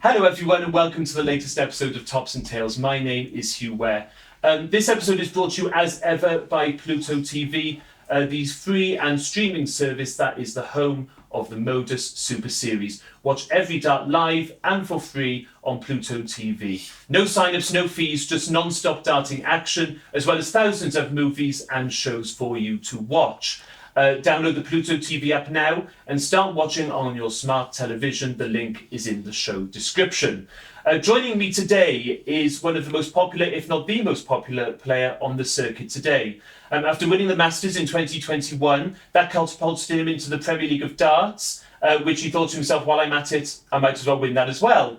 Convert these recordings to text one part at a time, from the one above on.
Hello everyone and welcome to the latest episode of Tops and Tails. My name is Hugh Ware. This episode is brought to you as ever by Pluto TV, the free and streaming service that is the home of the MODUS Super Series. Watch every dart live and for free on Pluto TV. No sign-ups, no fees, just non-stop darting action, as well as thousands of movies and shows for you to watch. Download the Pluto TV app now and start watching on your smart television. The link is in the show description. Joining me today is one of the most popular, if not the most popular player on the circuit today. After winning the Masters in 2021, that catapulted him into the Premier League of Darts, which he thought to himself, while I'm at it, I might as well win that as well.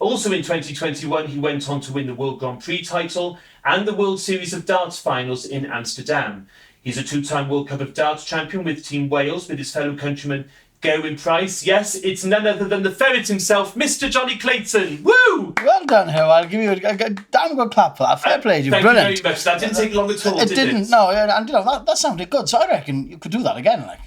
Also in 2021, he went on to win the World Grand Prix title and the World Series of Darts finals in Amsterdam. He's a two-time World Cup of Darts champion with Team Wales with his fellow countryman Gerwyn Price. Yes, it's none other than the ferret himself, Mr. Jonny Clayton. Woo! Well done, Hugh. I'll give you a damn good clap for that. Fair play, you. Brilliant. Thank you very much. That didn't take long at all, It didn't. No, and that sounded good. So I reckon you could do that again, like.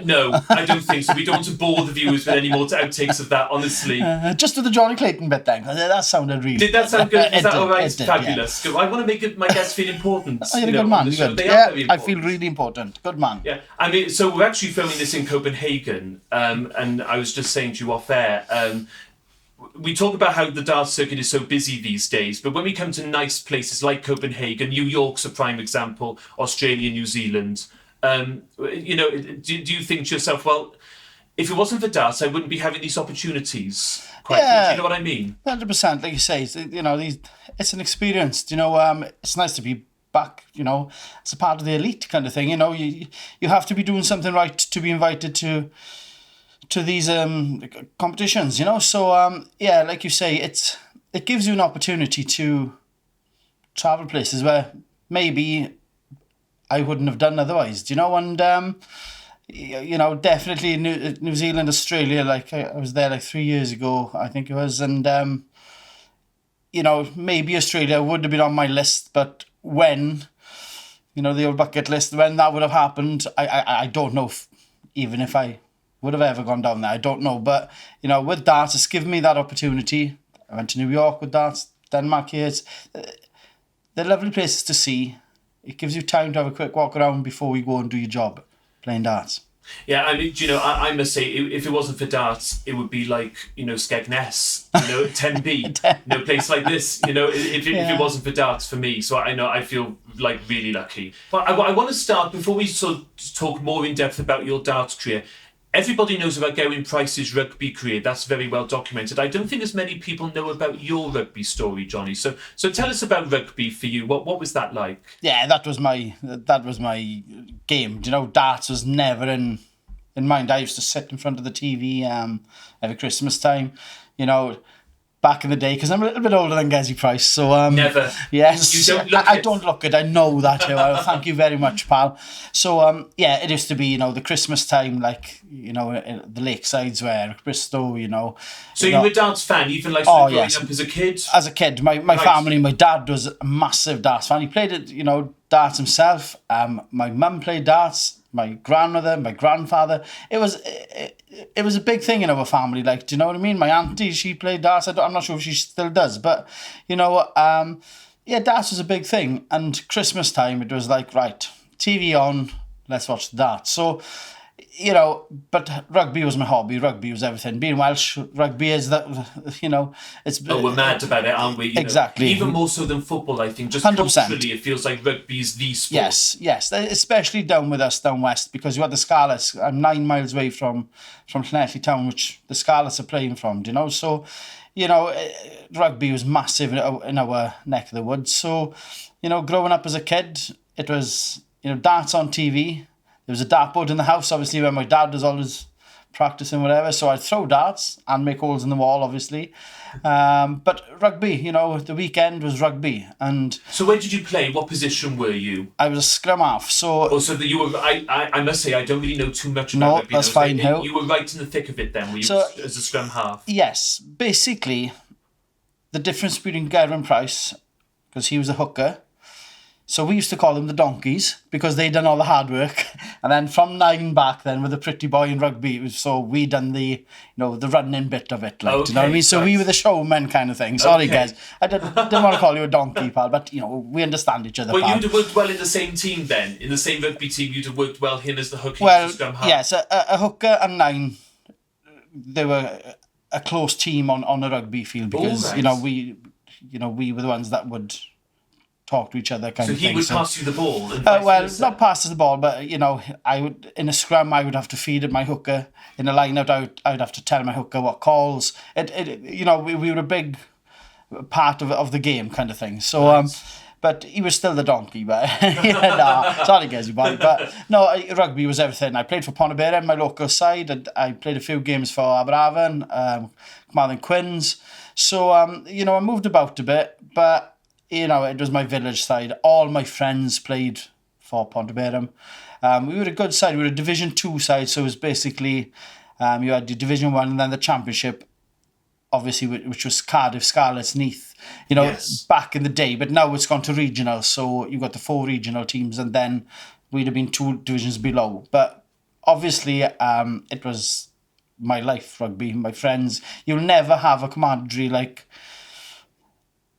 No, I don't think so. We don't want to bore the viewers with any more outtakes of that, honestly. Just do the Jonny Clayton bit then, because that sounded really... Did that sound good? Is that all right? It did, fabulous. Yeah. I want to make my guests feel important. Oh, you're a good man. You're good. Yeah, I feel really important. Good man. Yeah, I mean, so we're actually filming this in Copenhagen, and I was just saying to you off air, we talk about how the darts circuit is so busy these days, but when we come to nice places like Copenhagen, New York's a prime example, Australia, New Zealand... do you think to yourself, well, if it wasn't for darts, I wouldn't be having these opportunities? Do you know what I mean? 100%, like you say, it's an experience. It's nice to be back. It's a part of the elite kind of thing. You have to be doing something right to be invited to these competitions. So like you say, it gives you an opportunity to travel places where maybe I wouldn't have done otherwise, and definitely New Zealand, Australia, like I was there like 3 years ago, I think it was, and maybe Australia would have been on my list, but when, the old bucket list, when that would have happened, I don't know even if I would have ever gone down there, I don't know, but, with darts, it's given me that opportunity. I went to New York with darts, Denmark here, they're lovely places to see. It gives you time to have a quick walk around before you go and do your job, playing darts. Yeah, I mean, I must say, if it wasn't for darts, it would be like, Skegness, 10B, place like this, if it wasn't for darts for me. So I feel like really lucky. But I want to start, before we sort of talk more in depth about your darts career, everybody knows about Gerwyn Price's rugby career. That's very well documented. I don't think as many people know about your rugby story, Jonny. So tell us about rugby for you. What was that like? Yeah, that was my game. Darts was never in mind. I used to sit in front of the TV every Christmas time. Back in the day, because I'm a little bit older than Gerwyn Price, so never. Yes, you don't look I don't look it. I know that. Thank you very much, pal. So it used to be the Christmas time, like the lakesides where Bristol, So you were a darts fan, even like growing up as a kid. As a kid, my family, my dad was a massive darts fan. He played it, darts himself. My mum played darts. My grandmother, my grandfather. It was a big thing in our family. Like, do you know what I mean? My auntie, she played darts. I'm not sure if she still does, but darts was a big thing. And Christmas time, it was like, right, TV on, let's watch darts. So, but rugby was my hobby. Rugby was everything. Being Welsh, rugby is that, it's... Oh, we're mad about it, aren't we? Exactly. Even more so than football, I think. Just 100%. culturally, it feels like rugby is the sport. Yes. Especially down with us, down west, because you had the Scarlets. I'm 9 miles away from Llanelli town, which the Scarlets are playing from, So, rugby was massive in our neck of the woods. So, growing up as a kid, it was, darts on TV. There was a dartboard in the house, obviously, where my dad was always practicing, whatever. So I'd throw darts and make holes in the wall, obviously. But rugby, the weekend was rugby. And so where did you play? What position were you? I was a scrum half. So you were. I must say I don't really know too much about rugby. No, that's fine. You were right in the thick of it then. Were you as a scrum half? Yes, basically, the difference between Gerwyn Price, because he was a hooker. So we used to call them the donkeys because they'd done all the hard work. And then from 9 back then with a pretty boy in rugby, so we done the, the running bit of it. Like, do you know what I mean? So we were the showmen kind of thing. Sorry, guys. I didn't want to call you a donkey, pal, but, we understand each other, Well, pal. you'd have worked well in the same team then. In the same rugby team, you'd have worked well, him as the hooker. Well, yes, a hooker and 9, they were a close team on a rugby field because, we were the ones that would talk to each other kind of thing. So he would pass you the ball? And not pass us the ball, but, I would, in a scrum, I would have to feed at my hooker. In a line-out, I'd have to tell my hooker what calls. We were a big part of the game kind of thing. So, but he was still the donkey, but sorry guys, you boy. But no, rugby was everything. I played for Pontyberem, my local side, and I played a few games for Aberafan, Carmarthen Quins. So, I moved about a bit, but it was my village side. All my friends played for Pontyberem. We were a good side. We were a Division 2 side, so it was basically you had the Division 1 and then the Championship, obviously, which was Cardiff, Scarlets, Neath, back in the day. But now it's gone to regional, so you've got the 4 regional teams, and then we'd have been 2 divisions below. But obviously, it was my life, rugby, my friends. You'll never have a camaraderie like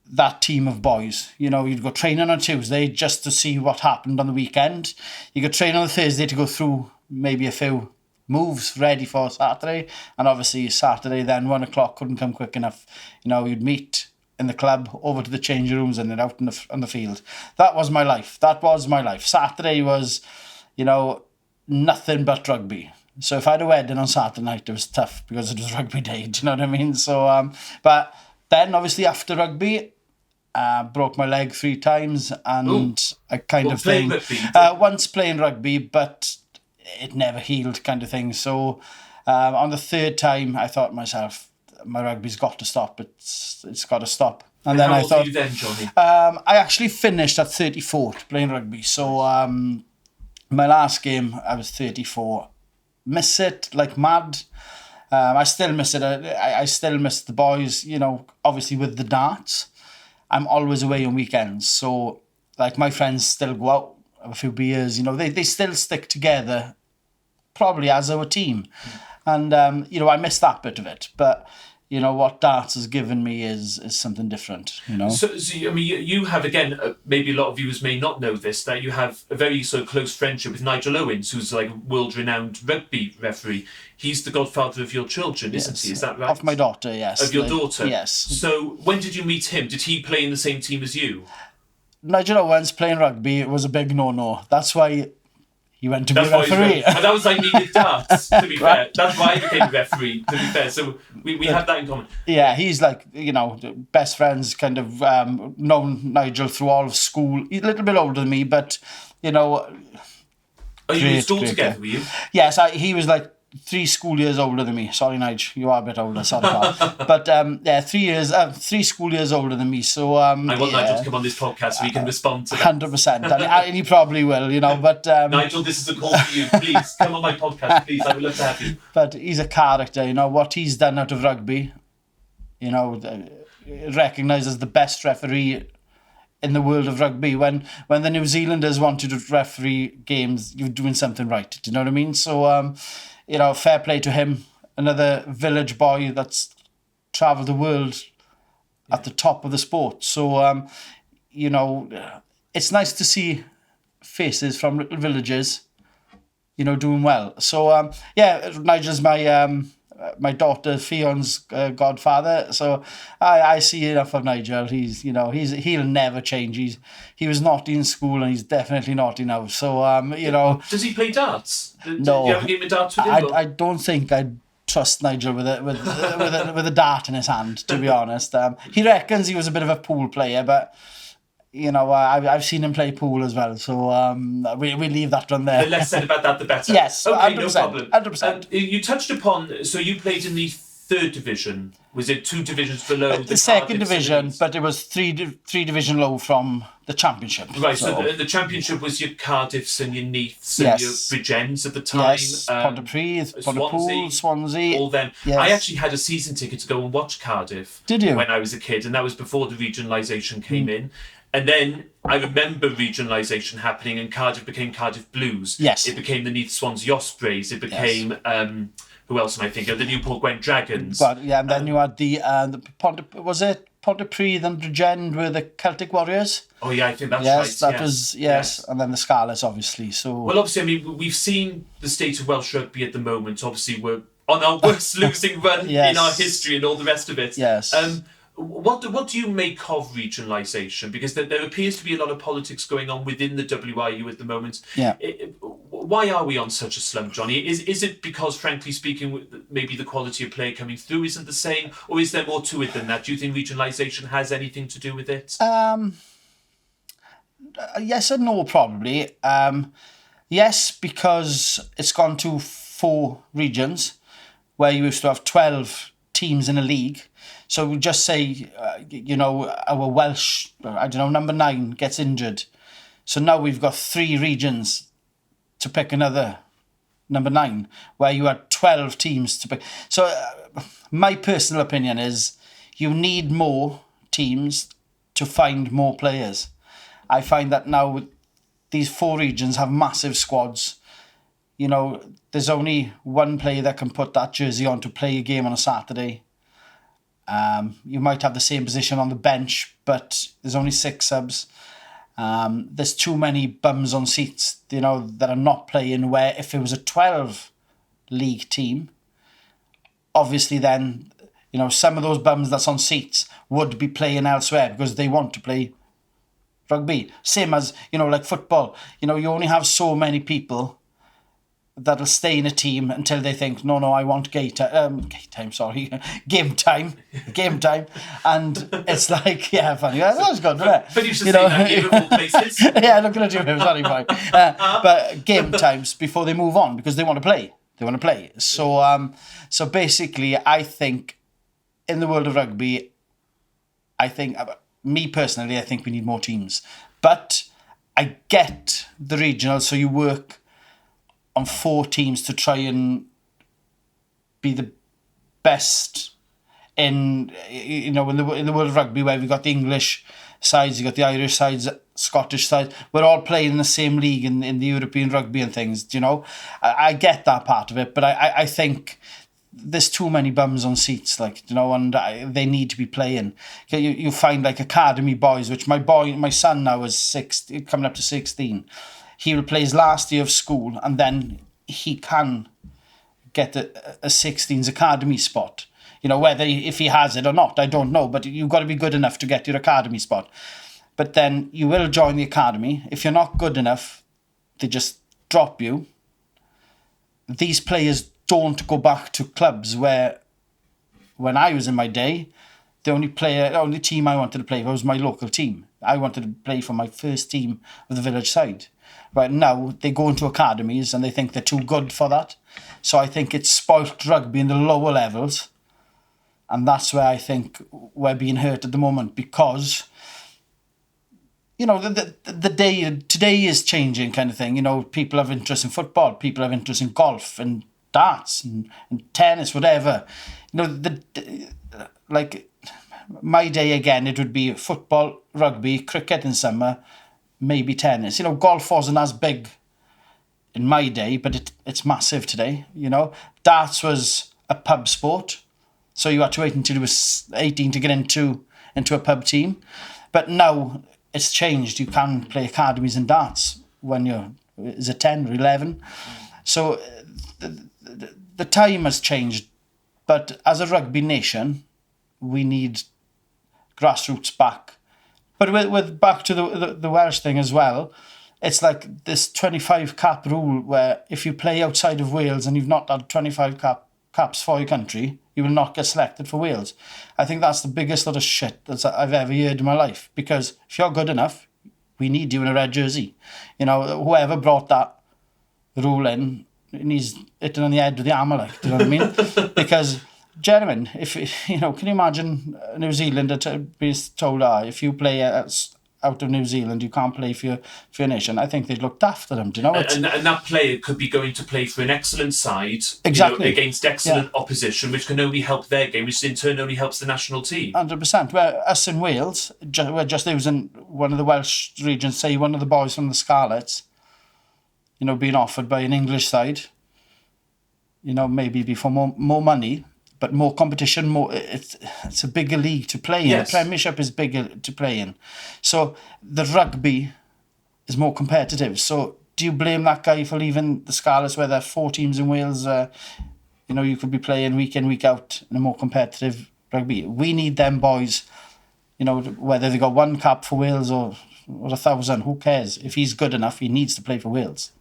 that team of boys. You'd go training on Tuesday just to see what happened on the weekend. You go train on the Thursday to go through maybe a few moves ready for Saturday. And obviously Saturday then 1 o'clock couldn't come quick enough. You'd meet in the club, over to the changing rooms and then out on the field. That was my life. Saturday was, nothing but rugby. So if I had a wedding on Saturday night, it was tough because it was rugby day. Do you know what I mean? So, but then obviously after rugby, broke my leg 3 times and I kind of thing. Once playing rugby, but it never healed kind of thing. So on the 3rd time, I thought to myself, my rugby's got to stop. It's got to stop. And then how I old thought, were you then, Jonny? I actually finished at 34 playing rugby. So my last game, I was 34. Miss it like mad. I still miss it. I still miss the boys, obviously with the darts. I'm always away on weekends. So, like, my friends still go out, have a few beers, they still stick together, probably as our team. And, I miss that bit of it. But, what darts has given me is something different, So, you have, again, maybe a lot of viewers may not know this, that you have a very sort of close friendship with Nigel Owens, who's like a world-renowned rugby referee. He's the godfather of your children, isn't he? Is that right? Of my daughter, yes. Of your daughter? Yes. So, when did you meet him? Did he play in the same team as you? Nigel Owens playing rugby was a big no-no. That's why he went to be a referee. And that was like me with darts, to be fair. That's why I became a referee, to be fair. So we have that in common. Yeah, he's like, best friends, kind of known Nigel through all of school. He's a little bit older than me, but, Are you in school together, were you? Yes, he was like 3 school years older than me. Sorry, Nigel, you are a bit older, sorry, pal. But 3 school years older than me. So I want Nigel to come on this podcast so he can respond to that. 100%, and he probably will, But Nigel, this is a call for you. Please come on my podcast, please. I would love to have you. But he's a character, what he's done out of rugby. Recognised as the best referee in the world of rugby. When the New Zealanders wanted to referee games, you're doing something right. Do you know what I mean? So. Fair play to him. Another village boy that's travelled the world at the top of the sport. So, it's nice to see faces from little villages, doing well. So, Nigel's my daughter Fion's godfather. So I see enough of Nigel. He'll never change. He was naughty in school and he's definitely naughty now. So Does he play darts? No. Do you have a game of darts with him? I don't think I'd trust Nigel with a dart in his hand, to be honest. He reckons he was a bit of a pool player, but I've seen him play pool as well, so we leave that one there. The less said about that, the better. Yes, okay, 100%, no problem. 100%. You touched upon, so you played in the 3rd division. Was it 2 divisions below the 2nd division? But it was three division low from the championship. Right, so the championship was your Cardiffs and your Neaths and your Bridgends at the time. Yes, Pontypridd, Pontypool, Swansea. All them. Yes. I actually had a season ticket to go and watch Cardiff. Did you? When I was a kid, and that was before the regionalisation came in. And then I remember regionalisation happening, and Cardiff became Cardiff Blues. Yes. It became the Neath Swansea Ospreys. It became, who else am I thinking of? The Newport Gwent Dragons. But yeah, and then you had the Pontypridd and Bridgend were the Celtic Warriors. Oh yeah, I think that's yes, right. That was, yes. And then the Scarlets, obviously. So well, obviously, I mean, we've seen the state of Welsh rugby at the moment. Obviously, we're on our worst losing run in our history and all the rest of it. Yes. What do you make of regionalisation? Because there appears to be a lot of politics going on within the WRU at the moment. Yeah. Why are we on such a slump, Johnny? Is it because, frankly speaking, maybe the quality of play coming through isn't the same, or is there more to it than that? Do you think regionalisation has anything to do with it? Yes and no, probably. Yes, because it's gone to 4 regions, where you used to have 12 teams in a league. So we just say, our Welsh, number 9 gets injured. So now we've got 3 regions to pick another number 9, where you had 12 teams to pick. So my personal opinion is you need more teams to find more players. I find that now these 4 regions have massive squads. There's only one player that can put that jersey on to play a game on a Saturday. You might have the same position on the bench, but there's only 6 subs. There's too many bums on seats, that are not playing, where if it was a 12 league team, obviously then, some of those bums that's on seats would be playing elsewhere because they want to play rugby. Same as, like football. You only have so many people that'll stay in a team until they think, no, I want game time. And it's like, yeah, funny. That was good, wasn't it? But you should say that game of all places. Yeah, looking at you, sorry, boy. But game times before they move on, because they want to play. So basically, I think in the world of rugby, me personally, I think we need more teams. But I get the regional, so you work on 4 teams to try and be the best in the world of rugby, where we've got the English sides, you've got the Irish sides, Scottish sides. We're all playing in the same league in the European rugby and things, I get that part of it, but I think there's too many bums on seats, and they need to be playing. You find like academy boys, which my son now is coming up to 16. He will play his last year of school, and then he can get a 16s academy spot. Whether if he has it or not, I don't know. But you've got to be good enough to get your academy spot. But then you will join the academy. If you're not good enough, they just drop you. These players don't go back to clubs where, when I was in my day, the only team I wanted to play for was my local team. I wanted to play for my first team of the village side. Right now, they go into academies and they think they're too good for that. So I think it's spoilt rugby in the lower levels. And that's where I think we're being hurt at the moment, because, the day today is changing kind of thing. People have interest in football, people have interest in golf and darts and tennis, whatever. Like my day again, it would be football, rugby, cricket in summer, maybe tennis. Golf wasn't as big in my day, but it's massive today. Darts was a pub sport, so you had to wait until you was 18 to get into a pub team. But now it's changed. You can play academies in darts when you're 10 or 11. So the time has changed. But as a rugby nation, we need grassroots back. But with back to the Welsh thing as well, it's like this 25 cap rule, where if you play outside of Wales and you've not had 25 caps for your country, you will not get selected for Wales. I think that's the biggest lot of shit that I've ever heard in my life, because if you're good enough, we need you in a red jersey. Whoever brought that rule in, he's hitting on the head with the hammer, do you know what I mean? Because, gentlemen, if can you imagine New Zealand being told, if you play out of New Zealand, you can't play for your nation. I think they'd looked after them. Do you know? And that player could be going to play for an excellent side, Exactly, against excellent opposition, which can only help their game, which in turn only helps the national team. 100%. Where us in Wales, we're just using one of the Welsh regions, say one of the boys from the Scarlets, being offered by an English side, maybe for more money, but more competition, it's a bigger league to play in. Yes. The Premiership is bigger to play in. So the rugby is more competitive. So do you blame that guy for leaving the Scarlets where there are 4 teams in Wales? You could be playing week in, week out in a more competitive rugby. We need them boys, whether they got 1 cap for Wales or 1,000, who cares? If he's good enough, he needs to play for Wales.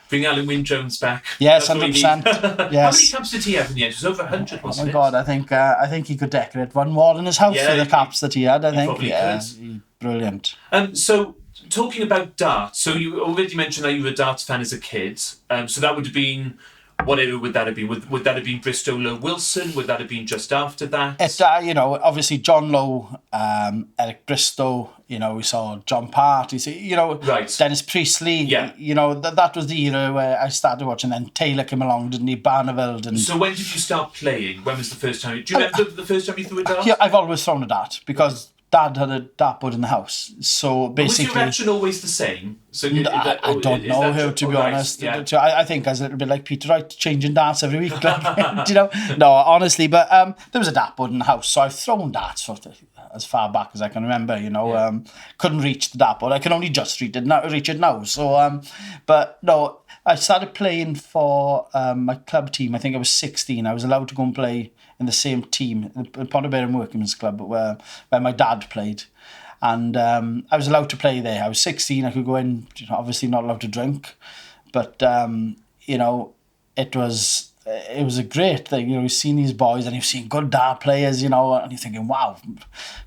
Bring Alan Wynne-Jones back. Yes, 100%. Yes. How many caps did he have in the end? It was over 100, wasn't it? Oh my God, I think he could decorate one wall in his house for the caps that he had. I think. Probably could. Brilliant. So talking about darts, so you already mentioned that you were a darts fan as a kid. So that would have been, what era would that have been? Would that have been Bristow Low Wilson? Would that have been just after that? It, obviously John Lowe, Eric Bristow, we saw John Part, right. Dennis Priestley, yeah. That was the era where I started watching. Then Taylor came along, didn't he? Barneveld. And so when did you start playing? When was the first time? Do you remember the first time you threw a dart? Yeah, I've always thrown a dart because Dad had a dartboard in the house. So basically, was your reaction always the same? So I don't know how, to be honest. Yeah. I think I was a little bit like Peter Wright, changing darts every week. No, honestly. But there was a dartboard in the house, so I've thrown darts for as far back as I can remember. Couldn't reach the dartboard. I can only just reach it now. So, but no, I started playing for my club team. I think I was 16. I was allowed to go and play in the same team, the Pontyberem Workmen's Club, where my dad played. And I was allowed to play there. I was 16. I could go in, obviously not allowed to drink. But, it was a great thing. You've seen these boys and you've seen good dart players, and you're thinking, wow, I'm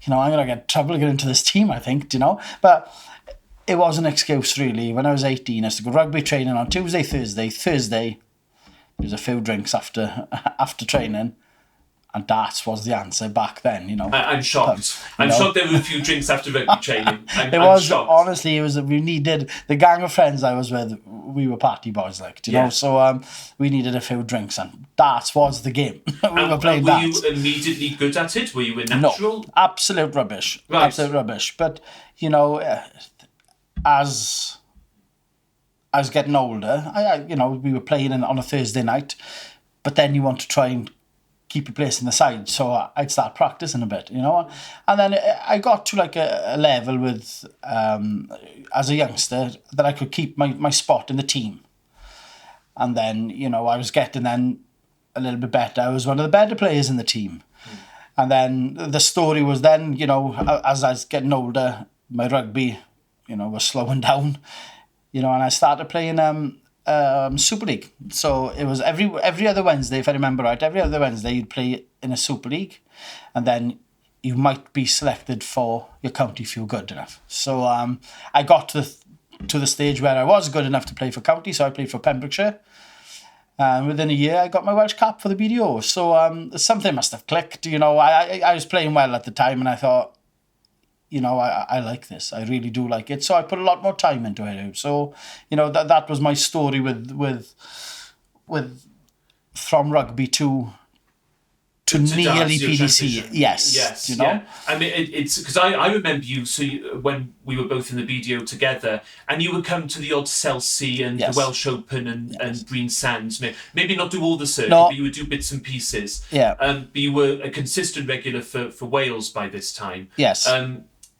going to get trouble to get into this team, I think, But it was an excuse, really. When I was 18, I used to go rugby training on Tuesday, Thursday. Thursday, there was a few drinks after training. And darts was the answer back then, I'm shocked. I'm shocked there were a few drinks after rugby training. I'm shocked. Honestly, we needed, the gang of friends I was with, we were party boys, so we needed a few drinks and darts was the game. we were playing darts. Were you immediately good at it? Were you a natural? No, absolute rubbish. Right. Absolute rubbish. But, as I was getting older, we were playing on a Thursday night, but then you want to try and keep your place in the side, so I'd start practicing a bit, and then I got to like a level with as a youngster that I could keep my spot in the team, and then I was getting then a little bit better. I was one of the better players in the team, and then the story was then as I was getting older, my rugby was slowing down, and I started playing Super League. So it was every other Wednesday, if I remember right, every other Wednesday you'd play in a Super League, and then you might be selected for your county if you're good enough. So I got to the stage where I was good enough to play for county, so I played for Pembrokeshire. And within a year, I got my Welsh cap for the BDO. So something must have clicked. I was playing well at the time, and I thought, I like this. I really do like it. So I put a lot more time into it. So, that was my story with from rugby to nearly PDC. Yes. Yeah. I mean, it's because I remember you. So when we were both in the BDO together, and you would come to the odd Chelsea and the Welsh Open and Green Sands. Maybe not do all the circuit, but you would do bits and pieces. Yeah. But you were a consistent regular for Wales by this time. Yes.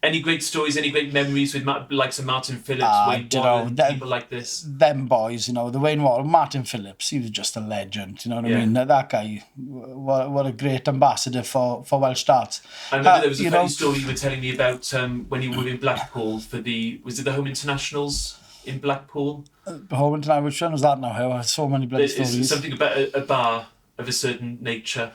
Any great stories, any great memories with likes of Martin Phillips, Wayne Warren, people like this? Them boys, the Wayne Warren, Martin Phillips, he was just a legend, you know what I mean? That guy, what a great ambassador for Welsh darts. I remember there was a funny story you were telling me about when you were in Blackpool for was it the Home Internationals in Blackpool? Home International, which one was that now? I had so many bloody stories. It's something about a bar of a certain nature.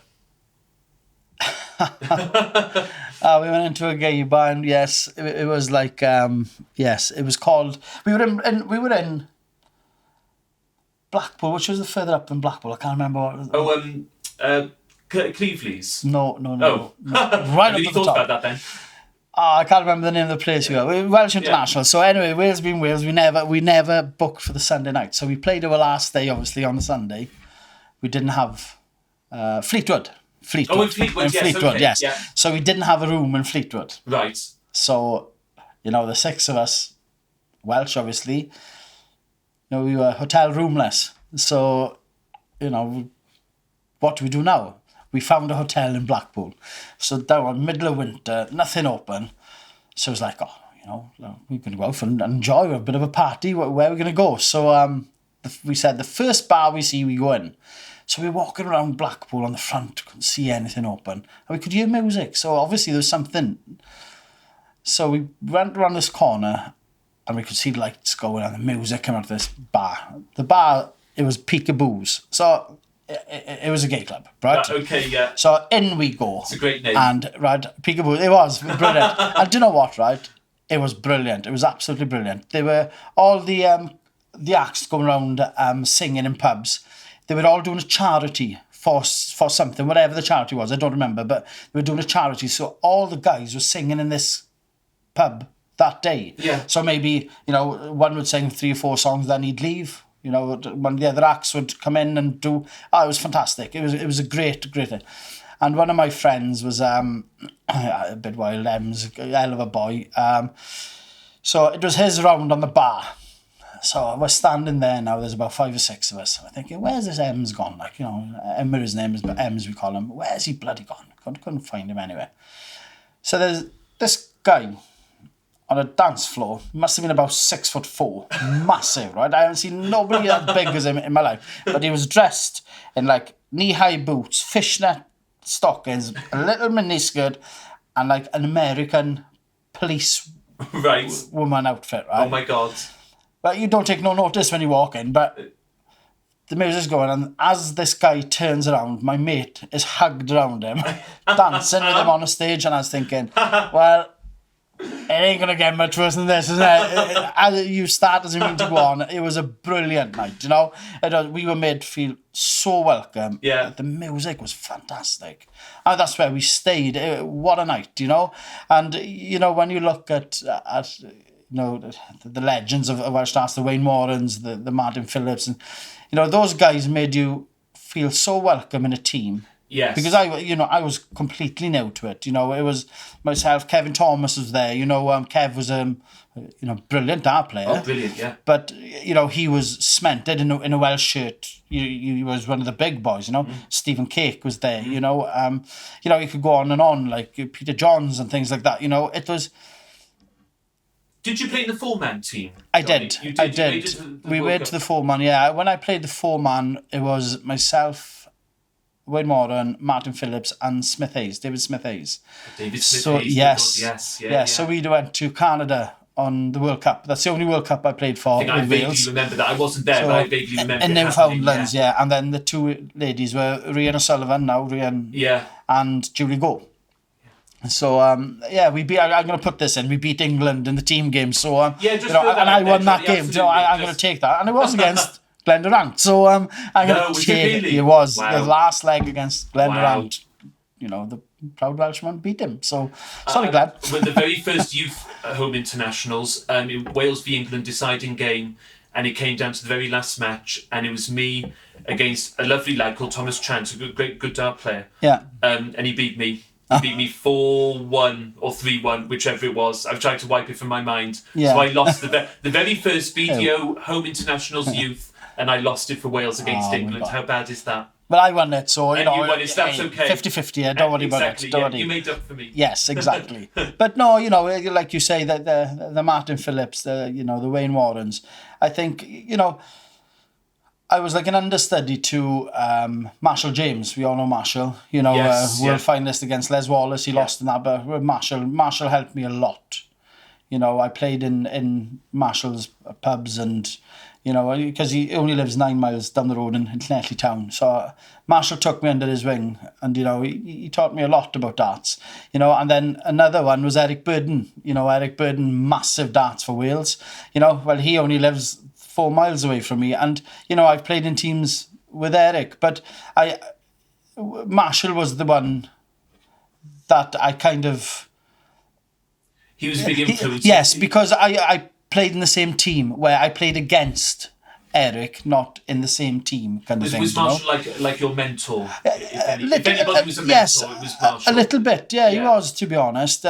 We went into a gay bar, and yes, it was like it was called. We were in Blackpool, which was the further up in Blackpool. I can't remember what. Cleveley's. No. Oh, Right. Have you thought about that then? I can't remember the name of the place we were. We were Welsh International. So anyway, Wales being Wales, we never booked for the Sunday night. So we played our last day, obviously, on the Sunday. We didn't have Fleetwood. Oh, in Fleetwood, yes. Fleetwood, okay. yes. Yeah. So we didn't have a room in Fleetwood. Right. So, the 6 of us, Welsh, obviously, we were hotel roomless. So, what do we do now? We found a hotel in Blackpool. So down in the middle of winter, nothing open. So it was like, we're going to go out and enjoy a bit of a party. Where are we going to go? So we said the first bar we see, we go in. So we were walking around Blackpool on the front, couldn't see anything open. And we could hear music. So obviously there was something. So we went around this corner and we could see lights going and the music coming out of this bar. The bar, it was Peekaboos. So it was a gay club, right? Okay, yeah. So in we go. It's a great name. And, right, Peekaboos, it was brilliant. And do you know what, right? It was brilliant. It was absolutely brilliant. They were all the acts going around singing in pubs. They were all doing a charity for something, whatever the charity was. I don't remember, but they were doing a charity. So all the guys were singing in this pub that day. Yeah. So maybe, one would sing 3 or 4 songs, then he'd leave. One of the other acts would come in and do... it was fantastic. It was a great thing. And one of my friends was a bit wild, Em's a hell of a boy. So it was his round on the bar. So we're standing there now, there's about 5 or 6 of us. I'm thinking, where's this Em's gone? Emma his name is, but Em's we call him. Where's he bloody gone? Couldn't find him anywhere. So there's this guy on a dance floor, must have been about 6'4", massive, right? I haven't seen nobody as big as him in my life. But he was dressed in knee-high boots, fishnet stockings, a little miniskirt, and an American police woman outfit, right? Oh my God. But you don't take no notice when you walk in, but the music's going, and as this guy turns around, my mate is hugged around him, dancing with him on the stage, and I was thinking, well, it ain't going to get much worse than this, isn't it? As you start as you mean to go on, it was a brilliant night, We were made to feel so welcome. Yeah. The music was fantastic. And that's where we stayed. What a night, And, when you look at the legends of Welsh dance, the Wayne Warrens, the Martin Phillips, and those guys made you feel so welcome in a team. Yes. Because I was completely new to it. It was myself, Kevin Thomas was there. Kev was brilliant dart player. Oh, brilliant, yeah. But he was cemented in a Welsh shirt. He was one of the big boys. Stephen Cake was there. You could go on and on, like Peter Johns and things like that. It was. Did you play in the 4-man team? I did. You did. I did. We went to the 4-man, yeah. When I played the 4-man, it was myself, Wayne Warren, Martin Phillips, and David Smith Hayes. David Smith so, Hayes. Yes. Yeah. So we went to Canada on the World Cup. That's the only World Cup I played for I vaguely remember that. I wasn't there, but I vaguely remember in Newfoundlands, yeah. And then the 2 ladies were Rhian O'Sullivan, and Julie Go. So we beat. I'm going to put this in. We beat England in the team game. So and I won that game. I'm going to take that, and it was against Glendurant. So I'm going to take it. It was the last leg against Glendurant. The proud Welshman beat him. So sorry, Glenn. When the very first youth home internationals, Wales v England deciding game, and it came down to the very last match, and it was me against a lovely lad called Thomas Chance, a good dart player. Yeah. And he beat me. He beat me 4-1 or 3-1, whichever it was. I've tried to wipe it from my mind. Yeah. So I lost the very first BDO Home Internationals youth, and I lost it for Wales against England. How bad is that? Well, I won it, so, you won it, that's okay. 50-50, don't worry about it. Don't worry. You made up for me. Yes, exactly. But no, like you say, the Martin Phillips, the Wayne Warrens, I think, I was like an understudy to Marshall James. We all know Marshall. World finalist against Les Wallace. He lost in that, but Marshall helped me a lot. I played in Marshall's pubs and, because he only lives 9 miles down the road in Llanelli town. So Marshall took me under his wing and, he taught me a lot about darts. And then another one was Eric Burden. Eric Burden, massive darts for Wales. He only lives 4 miles away from me, and I've played in teams with Eric, but Marshall was the one that I kind of He was a big influence. Yes, because I played in the same team where I played against Eric, not in the same team kind of thing. Was Marshall like your mentor? If anybody was a mentor, yes, it was Marshall. A little bit, yeah, he was, to be honest.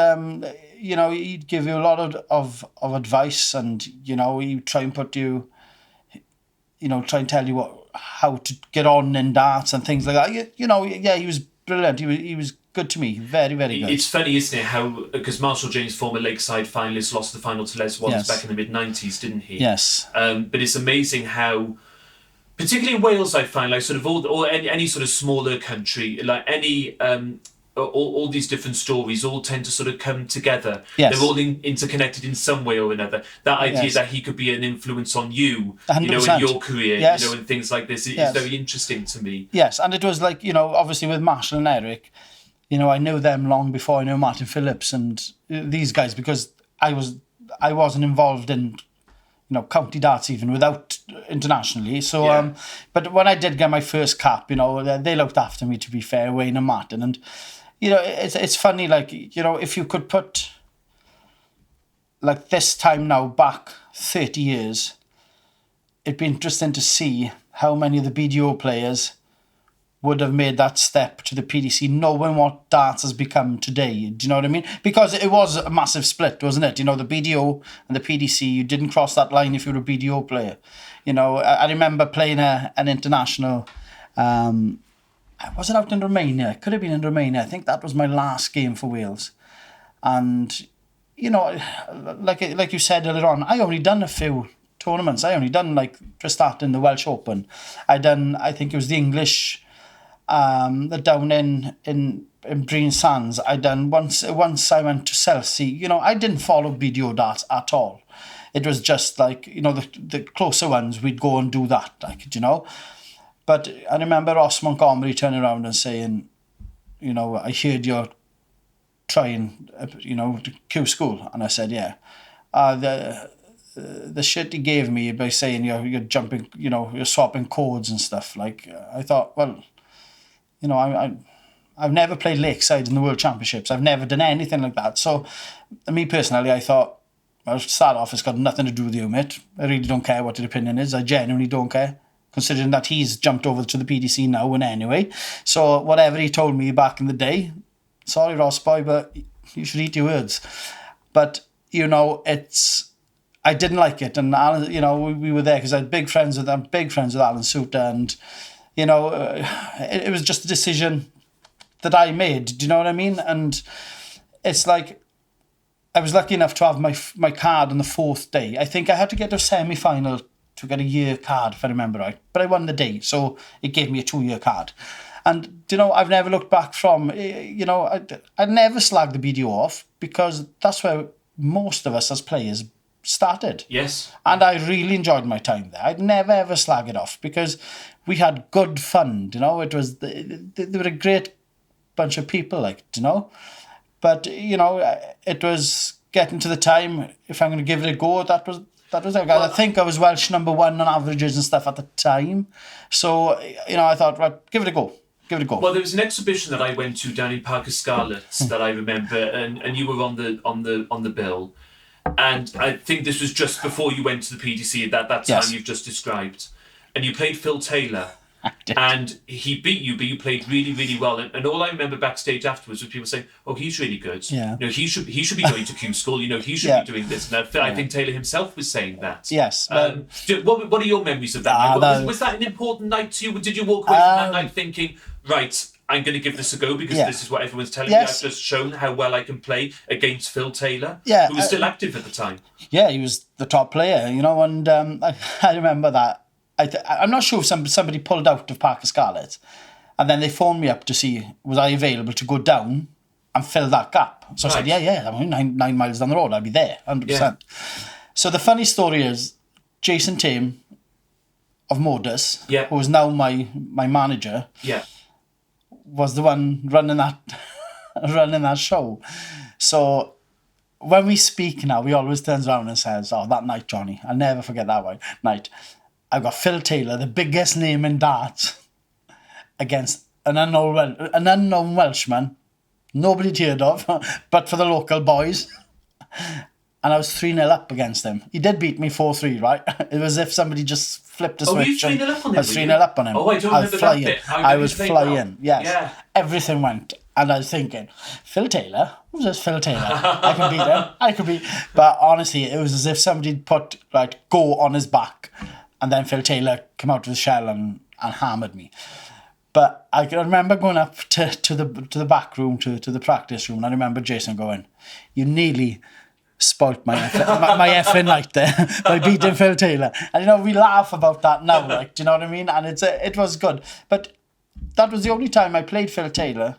You know, he'd give you a lot of advice, and, you know, he'd try and put you, you know, try and tell you how to get on in darts and things like that. You know, yeah, he was brilliant. He was good to me. Very, very good. It's funny, isn't it, how, because Marshall James, former Lakeside finalist, lost the final to Les Wallace back in the mid-90s, didn't he? Yes. But it's amazing how, particularly in Wales, I find, like, sort of or any sort of smaller country, like any all these different stories all tend to sort of come together. Yes. They're all interconnected in some way or another. That idea that he could be an influence on you, 100%. you know, in your career, Yes. you know, and things like this, it's very interesting to me. Yes, and it was like, you know, obviously with Marshall and Eric, you know, I knew them long before I knew Martin Phillips and these guys, because I wasn't involved in, you know, county darts even without internationally. So, but when I did get my first cap, you know, they looked after me, to be fair, Wayne and Martin. And, you know, it's funny, like, you know, if you could put, like, this time now back 30 years, it'd be interesting to see how many of the BDO players would have made that step to the PDC, knowing what darts has become today. Do you know what I mean? Because it was a massive split, wasn't it? You know, the BDO and the PDC, you didn't cross that line if you were a BDO player. You know, I remember playing an international, was it out in Romania? It could have been in Romania. I think that was my last game for Wales. And, you know, like you said earlier on, I only done a few tournaments. I only done, like, just starting the Welsh Open. I think it was the English, the down in Breen Sands. I done once I went to Chelsea. You know, I didn't follow BDO darts at all. It was just like, you know, the closer ones, we'd go and do that, like, you know. But I remember Ross Montgomery turning around and saying, you know, I heard you're trying, you know, to Q school. And I said, yeah. The shit he gave me by saying you're jumping, you know, you're swapping codes and stuff. Like, I thought, well, you know, I've never played Lakeside in the World Championships. I've never done anything like that. So, me personally, I thought, well, to start off, it's got nothing to do with you, mate. I really don't care what your opinion is. I genuinely don't care, considering that he's jumped over to the PDC now and anyway. So, whatever he told me back in the day, sorry, Ross boy, but you should eat your words. But, you know, I didn't like it. And, Alan, you know, we were there because I'm big friends with Alan Suter. And, you know, it was just a decision that I made. Do you know what I mean? And it's like, I was lucky enough to have my card on the fourth day. I think I had to get to a semi-final to get a year card, if I remember right. But I won the day, so it gave me a 2-year card. And, you know, I've never looked back from, you know, I never slagged the BDO off, because that's where most of us as players started. Yes. And I really enjoyed my time there. I'd never ever slag it off, because we had good fun, you know. It was, they were a great bunch of people, like, you know. But, you know, it was getting to the time, if I'm going to give it a go, that was it. Well, I think I was Welsh #1 on averages and stuff at the time. So, you know, I thought, right, give it a go. Well, there was an exhibition that I went to down in Parker Scarlets that I remember, and you were on the bill. And I think this was just before you went to the PDC at that time you've just described. And you played Phil Taylor. And he beat you, but you played really, really well. And all I remember backstage afterwards was people saying, "Oh, he's really good. Yeah. You know, he should be going to Q school. You know, he should be doing this." And I think Taylor himself was saying that. Yes. What are your memories of that? Was that an important night to you? Did you walk away from that night thinking, right, I'm going to give this a go because this is what everyone's telling me. I've just shown how well I can play against Phil Taylor, who was still active at the time. Yeah, he was the top player, you know, and I remember that. I'm not sure if somebody pulled out of Parker Scarlet, and then they phoned me up to see was I available to go down and fill that gap. So I said, yeah, I mean, 9 miles down the road, I'll be there, 100%. Yeah. So the funny story is, Jason Tame of MODUS, who is now my manager, was the one running that show. So when we speak now, he always turns around and says, "Oh, that night, Johnny, I'll never forget that night. I've got Phil Taylor, the biggest name in darts, against an unknown Welshman, nobody'd heard of, but for the local boys." And I was 3-0 up against him. He did beat me 4-3, right? It was as if somebody just flipped a switch. Oh, were you 3-0 up on him? I was 3-0 up on him. Oh, I don't remember that bit. I was flying, well. yes. Yeah. Everything went. And I was thinking, Phil Taylor? Who's this Phil Taylor? I can beat him. I could beat. But honestly, it was as if somebody put, like, go on his back. And then Phil Taylor came out of the shell and hammered me. But I can remember going up to the back room, to the practice room. And I remember Jason going, you nearly spoilt my effing night there by beating Phil Taylor. And, you know, we laugh about that now, like, do you know what I mean? And it was good. But that was the only time I played Phil Taylor.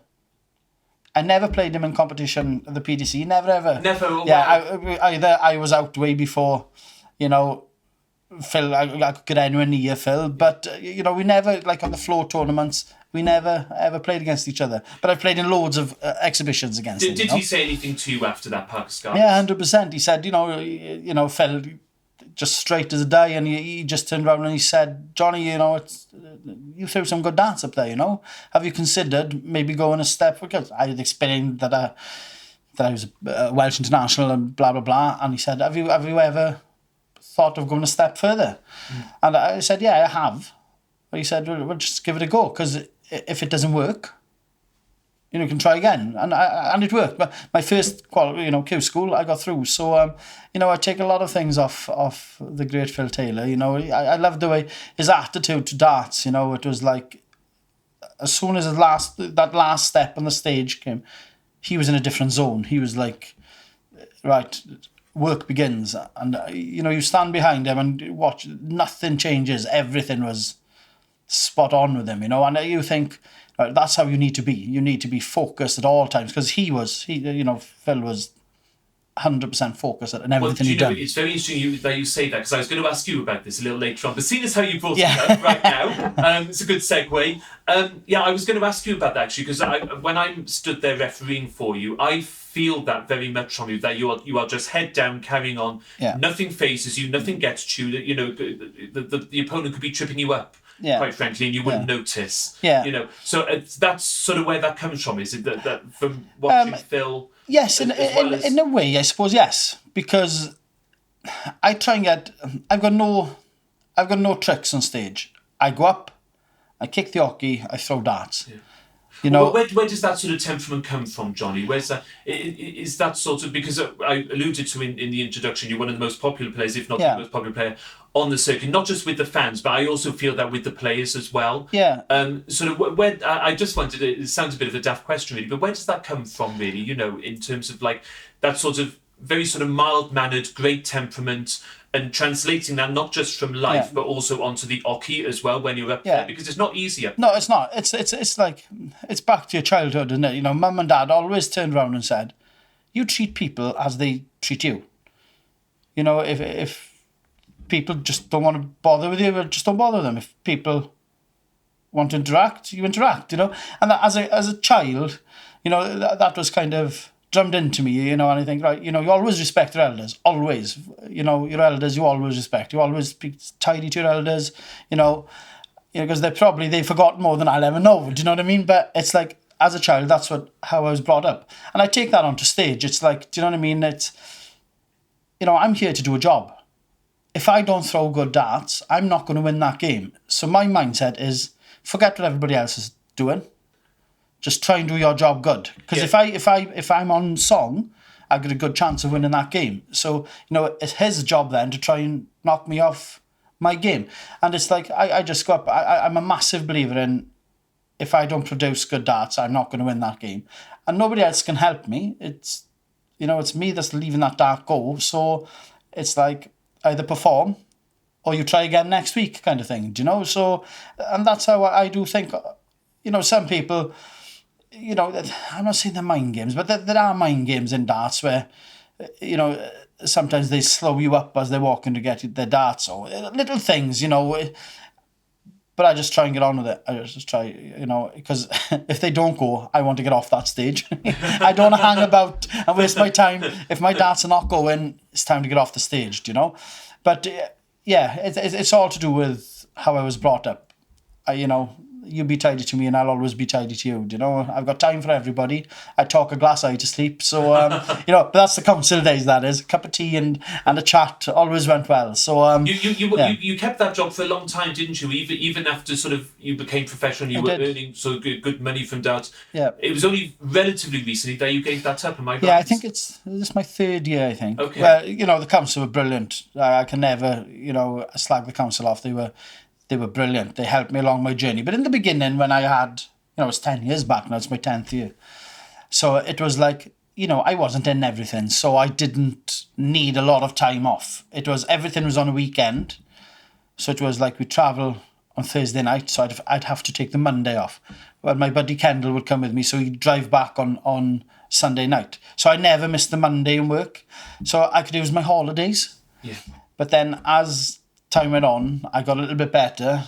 I never played him in competition at the PDC. Never, ever. Never? Yeah, either I was out way before, you know, Phil, I could get anywhere near Phil. But, you know, we never, like on the floor tournaments, we never ever played against each other. But I played in loads of exhibitions against him. Did he say anything to you after that Park of Scarlets? Yeah, 100%. He said, you know, Phil, just straight as a die, and he just turned around and he said, Jonny, you know, you threw some good darts up there, you know. Have you considered maybe going a step? Because I had explained that I was a Welsh international and blah, blah, blah. And he said, have you ever thought of going a step further? And I said, yeah, I have. But he said, well, just give it a go, because if it doesn't work, you know, you can try again. And it worked. But my first Q school, I got through. So, you know, I take a lot of things off the great Phil Taylor. You know, I loved the way his attitude to darts, you know, it was like, as soon as that last step on the stage came, he was in a different zone. He was like, right, work begins. And, you know, you stand behind him and watch, nothing changes. Everything was spot on with him, you know, and you think, that's how you need to be. You need to be focused at all times, because Phil was 100% focused on everything he done. It's very interesting that you say that, because I was going to ask you about this a little later on, but seeing as how you brought it up right now, it's a good segue. I was going to ask you about that, actually, because when I stood there refereeing for you, I feel that very much from you, that you are just head down, carrying on. Yeah. Nothing phases you, nothing gets to you. You know, the opponent could be tripping you up. Yeah. Quite frankly, and you wouldn't notice. Yeah. You know, so that's sort of where that comes from. Is it that from watching Phil? Yes, in a way, I suppose, yes, because I try and get. I've got no tricks on stage. I go up, I kick the hockey, I throw darts. Yeah. You know, where does that sort of temperament come from, Jonny? Where's that? Is that sort of, because I alluded to in the introduction, you're one of the most popular players, if not the most popular player on the circuit, not just with the fans, but I also feel that with the players as well. Yeah. Sort of where I just wanted it sounds a bit of a daft question, really, but where does that come from, really? You know, in terms of like that sort of very sort of mild-mannered, great temperament, and translating that not just from life, but also onto the hockey as well when you're up there, because it's not easy up there. No, it's not. It's like, it's back to your childhood, isn't it? You know, mum and dad always turned around and said, you treat people as they treat you. You know, if people just don't want to bother with you, well, just don't bother them. If people want to interact, you interact, you know. And that, as a child, you know, that was kind of drummed into me, you know, and I think, right, you know, you always respect your elders, always. You know, your elders you always respect. You always be tidy to your elders, you know, because they've forgotten more than I'll ever know, do you know what I mean? But it's like, as a child, that's how I was brought up. And I take that onto stage. It's like, do you know what I mean? It's, you know, I'm here to do a job. If I don't throw good darts, I'm not going to win that game. So my mindset is, forget what everybody else is doing. Just try and do your job good. Because if I'm on song, I've got a good chance of winning that game. So, you know, it's his job then to try and knock me off my game. And it's like, I just go up. I'm a massive believer in, if I don't produce good darts, I'm not going to win that game. And nobody else can help me. It's, you know, it's me that's leaving that dart go. So it's like, either perform or you try again next week kind of thing, do you know? So, and that's how I do think, you know, some people, you know, I'm not saying they're mind games, but there are mind games in darts where, you know, sometimes they slow you up as they're walking to get their darts, or little things, you know. But I just try and get on with it. I just try, you know, because if they don't go, I want to get off that stage. I don't want to hang about and waste my time. If my darts are not going, it's time to get off the stage, do you know? But yeah, it's all to do with how I was brought up. You know, you be tidy to me and I'll always be tidy to you. You know, I've got time for everybody. I talk a glass eye to sleep. So, you know, but that's the council days, that is. A cup of tea and a chat always went well. So, You kept that job for a long time, didn't you? Even after sort of you became professional, you were earning sort of good money from darts. Yeah. It was only relatively recently that you gave that up, am I right? Yeah, I think this is my 3rd year, I think. Okay. Well, you know, the council were brilliant. I can never, you know, slag the council off. They were brilliant. They helped me along my journey. But in the beginning, when I had, you know, it's 10 years back now, it's my 10th year. So it was like, you know, I wasn't in everything. So I didn't need a lot of time off. Everything was on a weekend. So it was like we travel on Thursday night. So I'd have to take the Monday off. Well, my buddy Kendall would come with me. So he'd drive back on Sunday night. So I never missed the Monday in work. So I could use my holidays. Yeah. But then as time went on, I got a little bit better,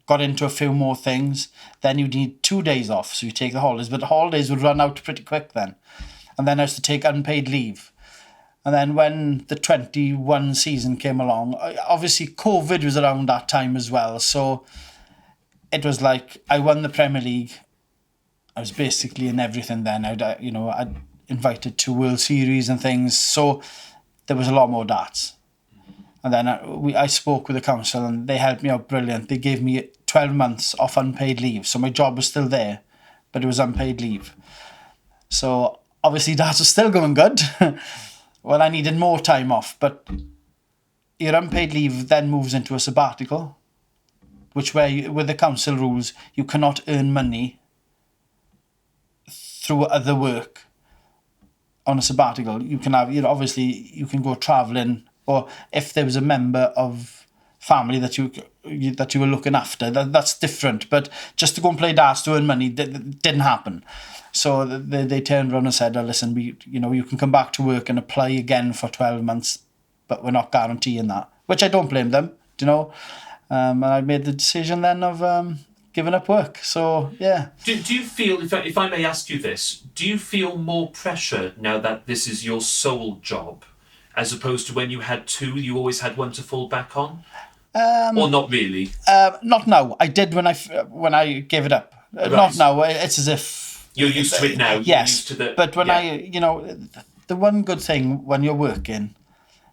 got into a few more things. Then you need 2 days off, so you take the holidays. But the holidays would run out pretty quick then. And then I used to take unpaid leave. And then when the 21 season came along, obviously COVID was around that time as well. So it was like I won the Premier League. I was basically in everything then. I'd invited to World Series and things. So there was a lot more darts. And then I spoke with the council and they helped me out brilliant. They gave me 12 months off unpaid leave. So my job was still there, but it was unpaid leave. So obviously that was still going good. Well, I needed more time off, but your unpaid leave then moves into a sabbatical, which with the council rules, you cannot earn money through other work on a sabbatical. You can have, obviously you can go travelling, or if there was a member of family that you were looking after, that's different. But just to go and play darts to earn money didn't happen. So they turned around and said, oh, listen, you can come back to work and apply again for 12 months, but we're not guaranteeing that, which I don't blame them, and I made the decision then of giving up work. So, yeah. Do you feel, if I may ask you this, do you feel more pressure now that this is your sole job, as opposed to when you had two, you always had one to fall back on? Or not really? Not now. I did when I gave it up. Right. Not now. It's as if... You're used to it now. Yes. You're used to but when the one good thing when you're working,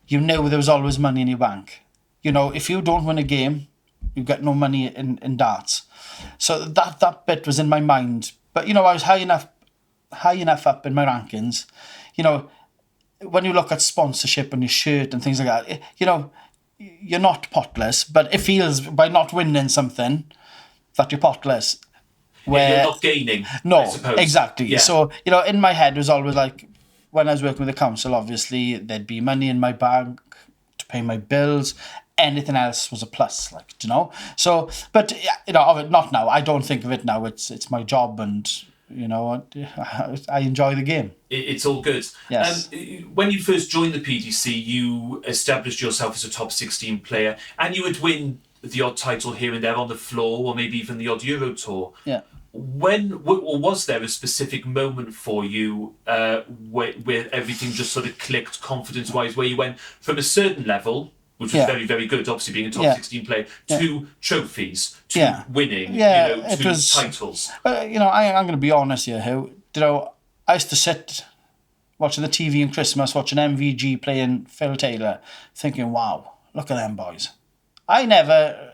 you know there was always money in your bank. If you don't win a game, you get no money in darts. So that bit was in my mind. But, I was high enough up in my rankings. When you look at sponsorship on your shirt and things like that, you're not potless, but it feels by not winning something that you're potless. Where you're not gaining. No, I suppose. Exactly. Yeah. So, in my head it was always like, when I was working with the council, obviously there'd be money in my bank to pay my bills. Anything else was a plus, So, but not now. I don't think of it now. It's my job, and I enjoy the game. It's all good. Yes. When you first joined the PDC, you established yourself as a top 16 player, and you would win the odd title here and there on the floor, or maybe even the odd Euro Tour. Yeah. Or was there a specific moment for you where everything just sort of clicked confidence-wise, where you went from a certain level, which was very, very good, obviously being a top 16 player, to trophies, to winning, to titles? I'm going to be honest here, Hugh. I used to sit watching the TV on Christmas, watching MVG playing Phil Taylor, thinking, wow, look at them boys. I never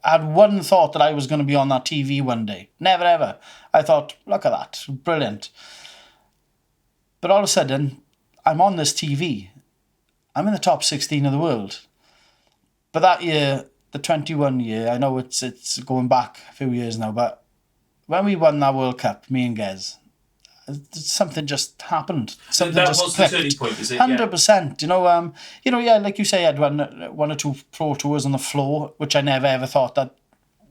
had one thought that I was going to be on that TV one day. Never, ever. I thought, look at that, brilliant. But all of a sudden, I'm on this TV. I'm in the top 16 of the world. But that year, the 21 year, I know it's going back a few years now, but when we won that World Cup, me and Gez, something just happened. Something that just was clicked. The turning point, is it? 100%. Like you say, I'd won one or two pro tours on the floor, which I never ever thought that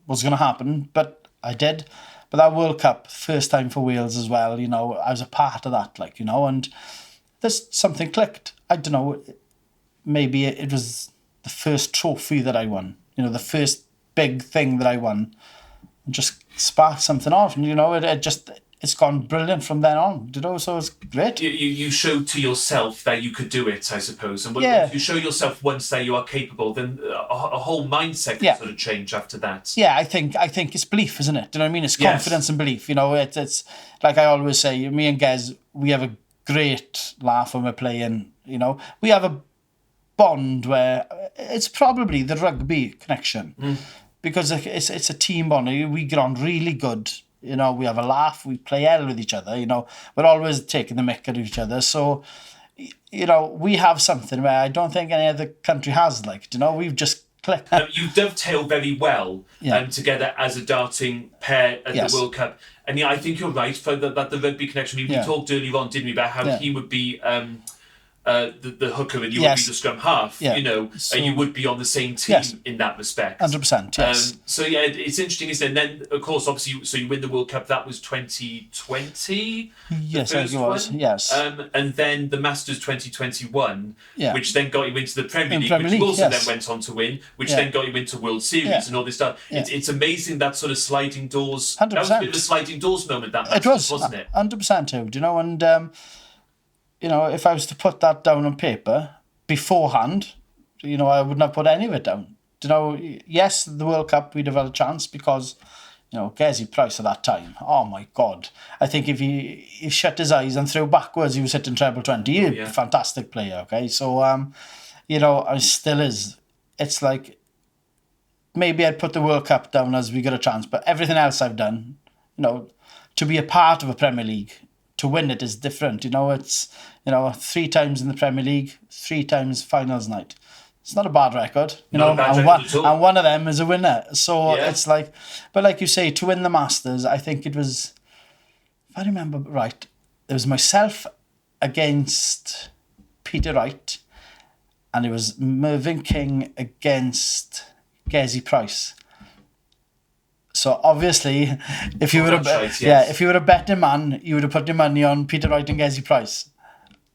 was going to happen, but I did. But that World Cup, first time for Wales as well, I was a part of that, and there's something clicked. I don't know, maybe it was the first trophy that I won, the first big thing that I won, and just sparked something off, and it's gone brilliant from then on, you know, so it's great. You showed to yourself that you could do it, I suppose. And when you show yourself once that you are capable, then a whole mindset can sort of change after that. Yeah, I think it's belief, isn't it? Do you know what I mean? It's confidence and belief. You know, it's like I always say, me and Gez, we have a great laugh when we're playing. You know, we have a bond where it's probably the rugby connection because it's a team bond. We get on really good. You know, we have a laugh, we play hell with each other. You know, we're always taking the mick at each other. So, you know, we have something where I don't think any other country has. Like, you know, we've just clicked. You dovetail very well together as a darting pair at the World Cup. And I think you're right for that the rugby connection. We talked earlier on, didn't we, about how he would be the hooker and you would be the scrum half, you know, so, and you would be on the same team in that respect. 100%, yes. So yeah, it's interesting, isn't it? And then, of course, obviously, so you win the World Cup, that was 2020? Yes, I think it was, yes. And then the Masters 2021, which then got you into the Premier League, which you also then went on to win, which then got you into World Series and all this stuff. It's amazing that sort of sliding doors. 100%. That was a bit of a sliding doors moment, that Masters, wasn't it? 100% too, do you know, and... you know, if I was to put that down on paper beforehand, you know, I wouldn't have put any of it down. You know, yes, the World Cup, we'd have had a chance because, you know, Gezi Price at that time, oh my God. I think if he shut his eyes and threw backwards, he was hitting treble 20. He's a fantastic player, okay? So, you know, I still is. It's like, maybe I'd put the World Cup down as we got a chance, but everything else I've done, you know, to be a part of a Premier League, to win it is different. You know, it's, you know, 3 times in the Premier League, 3 times finals night. It's not a bad record, you know, and one of them is a winner. So it's like, but like you say, to win the Masters, I think it was, if I remember right, it was myself against Peter Wright, and it was Mervyn King against Gezi Price. So obviously, if you were if you were a betting man, you would have put your money on Peter Wright and Gezi Price,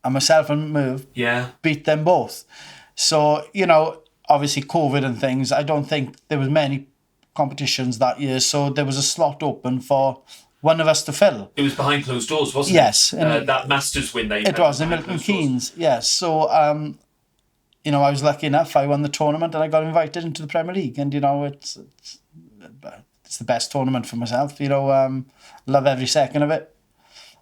and myself and Merv beat them both. So, you know, obviously COVID and things. I don't think there was many competitions that year, so there was a slot open for one of us to fill. It was behind closed doors, wasn't it? Yes, that Masters win they. It was in Milton Keynes. Yes, so you know, I was lucky enough. I won the tournament and I got invited into the Premier League, and you know, it's the best tournament for myself, you know, love every second of it.